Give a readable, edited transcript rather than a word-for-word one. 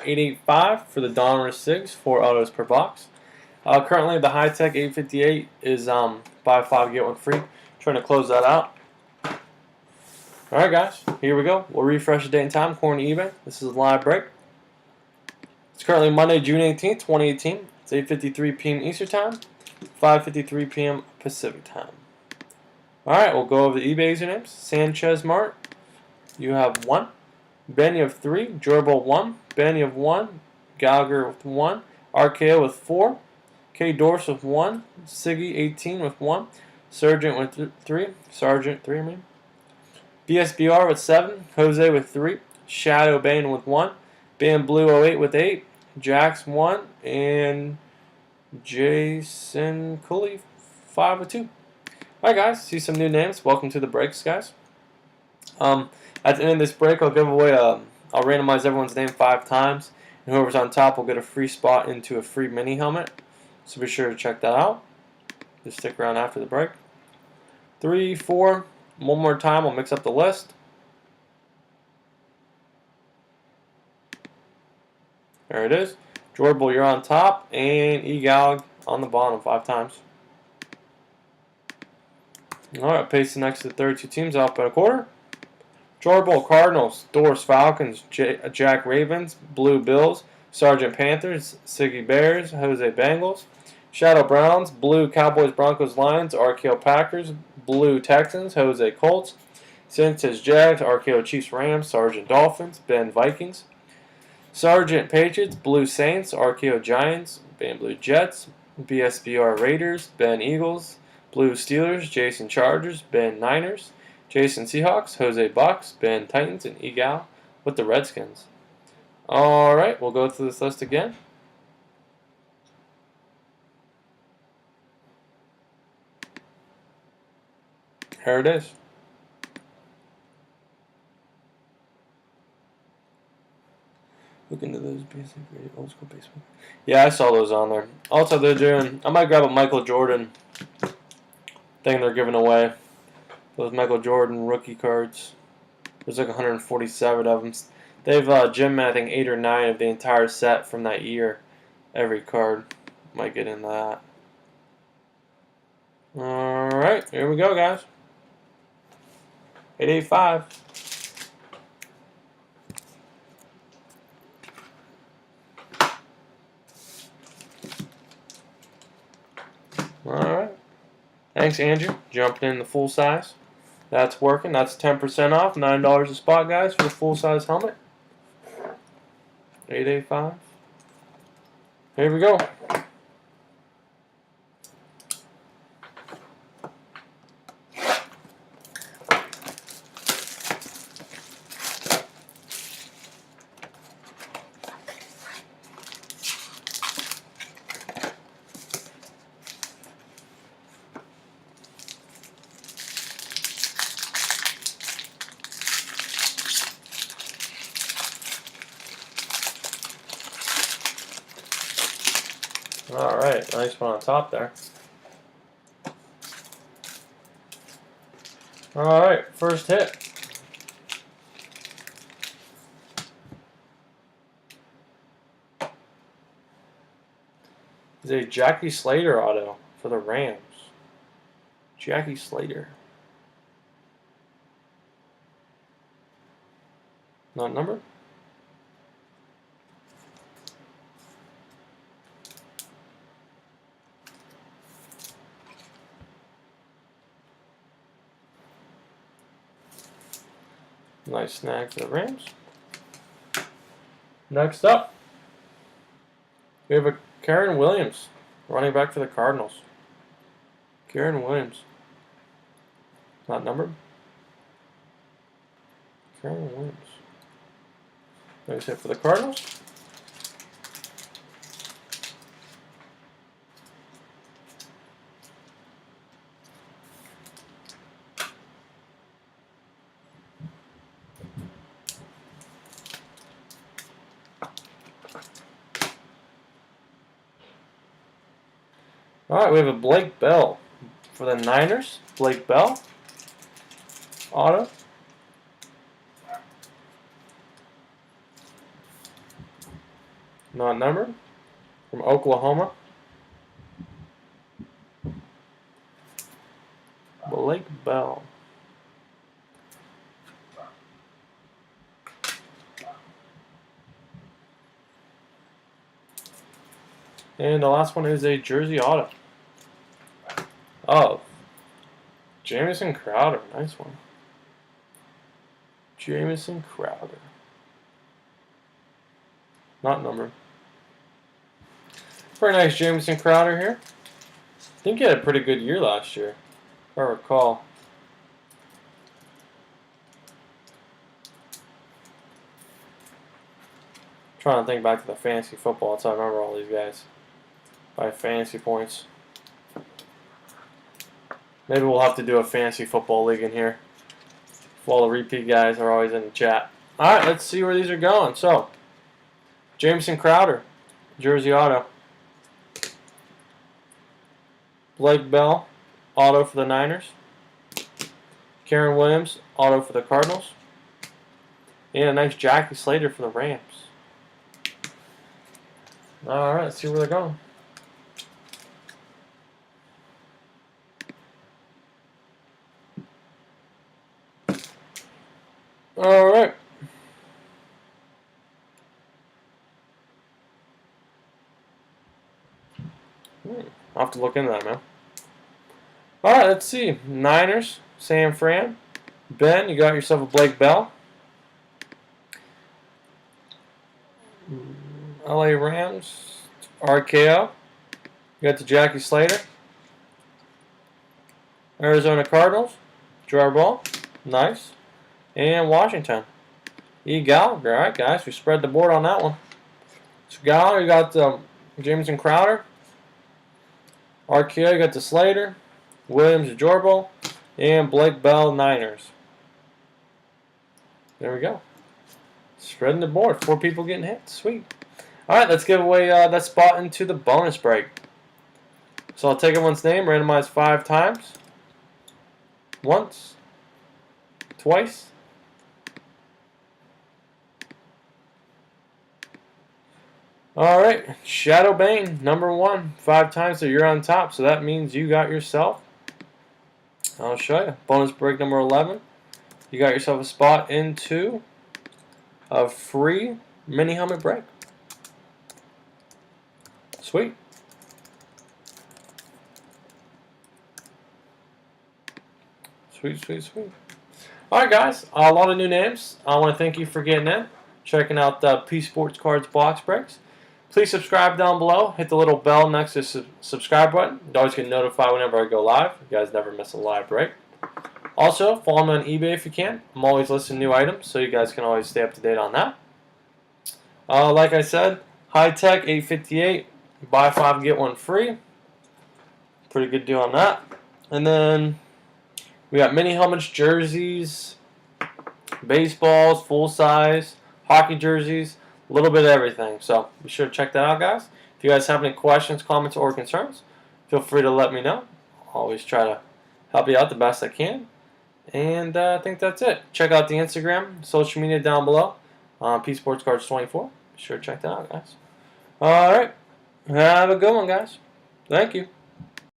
885 for the Donruss 6, 4 autos per box. Currently, the high-tech 858 is buy 5, get 1 free. Trying to close that out. Alright, guys, here we go. We'll refresh the date and time according to eBay. This is a live break. It's currently Monday, June 18th, 2018. It's 8:53 p.m. Eastern Time, 5:53 p.m. Pacific Time. Alright, we'll go over the eBay usernames. Sanchez Mart, you have 1. Ben, you have 3. Jorbo, 1. Ben, you have 1. Gallagher with 1. RKO with 4. K. Dorse with 1. Siggy, 18 with 1. Sergeant with 3. Sergeant, 3, I mean. BSBR with 7. Jose with 3. Shadow Bane with 1. Bam Blue 08 with 8. Jax 1. And Jason Cooley 5 with 2. Alright, guys, see some new names. Welcome to the breaks, guys. At the end of this break, I'll give away I'll randomize everyone's name 5 times, and whoever's on top will get a free spot into a free mini helmet. So be sure to check that out. Just stick around after the break. 3, 4. One more time, I'll mix up the list. There it is. Jorbil, you're on top, and Egalg on the bottom 5 times. Alright, pasting next to the 32 teams off by a quarter. Jorbil, Cardinals, Dorse, Falcons, Jack Ravens, Blue Bills, Sergeant Panthers, Siggy Bears, Jose Bengals, Shadow Browns, Blue Cowboys, Broncos, Lions, RKO Packers, Blue Texans, Jose Colts, Sanchez Jags, RKO Chiefs, Rams, Sergeant Dolphins, Ben Vikings, Sergeant Patriots, Blue Saints, RKO Giants, Ben Blue Jets, BSBR Raiders, Ben Eagles, Blue Steelers, Jason Chargers, Ben Niners, Jason Seahawks, Jose Bucks, Ben Titans, and Egal with the Redskins. Alright, we'll go through this list again. Here it is. Look into those basic old school baseball. Yeah, I saw those on there. Also, they're doing. I might grab a Michael Jordan thing they're giving away. Those Michael Jordan rookie cards. There's like 147 of them. They've Jim, I think 8 or 9 of the entire set from that year. Every card might get into that. All right, here we go, guys. 885. Alright. Thanks, Andrew. Jumping in the full size. That's working. That's 10% off. $9 a spot, guys, for the full size helmet. 885. Here we go. Alright, nice one on top there. Alright, first hit. Is a Jackie Slater auto for the Rams. Jackie Slater. Not numbered? Nice snag for the Rams. Next up, we have a Karen Williams, running back for the Cardinals. Karen Williams. Not numbered. Karen Williams. Nice hit for the Cardinals. Alright, we have a Blake Bell for the Niners. Blake Bell. Auto. Not numbered. From Oklahoma. Blake Bell. And the last one is a jersey auto. Oh, Jamison Crowder. Nice one. Jamison Crowder. Not numbered. Very nice Jamison Crowder here. I think he had a pretty good year last year, if I recall. Trying to think back to the fantasy football. That's how I remember all these guys. By fantasy points. Maybe we'll have to do a fantasy football league in here. All the repeat guys are always in the chat. Alright, let's see where these are going. So, Jamison Crowder, jersey auto. Blake Bell, auto for the Niners. Karen Williams, auto for the Cardinals. And a nice Jackie Slater for the Rams. Alright, let's see where they're going. Alright. I'll have to look into that, man. Alright, let's see. Niners, San Fran. Ben, you got yourself a Blake Bell. LA Rams, RKO. You got the Jackie Slater. Arizona Cardinals, Gerard Ball. Nice. And Washington, E. Gallagher. Alright, guys, we spread the board on that one. So, Gallagher, you got Jamison Crowder. RKO, you got the Slater. Williams, Jorbo. And Blake Bell, Niners. There we go. Spreading the board. 4 people getting hit. Sweet. Alright, let's give away that spot into the bonus break. So I'll take everyone's name, randomize 5 times. Once. Twice. Alright, Shadow Bane, number 1, 5 times, so you're on top. So that means you got yourself, I'll show you, bonus break number 11. You got yourself a spot into a free mini helmet break. Sweet. Sweet, sweet, sweet. Alright, guys, a lot of new names. I want to thank you for getting in, checking out the P Sports Cards box breaks. Please subscribe down below. Hit the little bell next to the subscribe button. You always get notified whenever I go live. You guys never miss a live break. Also, follow me on eBay if you can. I'm always listing new items, so you guys can always stay up to date on that. Like I said, High Tech 858. Buy 5, get 1 free. Pretty good deal on that. And then we got mini helmets, jerseys, baseballs, full size, hockey jerseys. A little bit of everything, so be sure to check that out, guys. If you guys have any questions, comments, or concerns, feel free to let me know. I'll always try to help you out the best I can. And I think that's it. Check out the Instagram, social media down below, P Sports Cards 24. Be sure to check that out, guys. Alright, have a good one, guys. Thank you.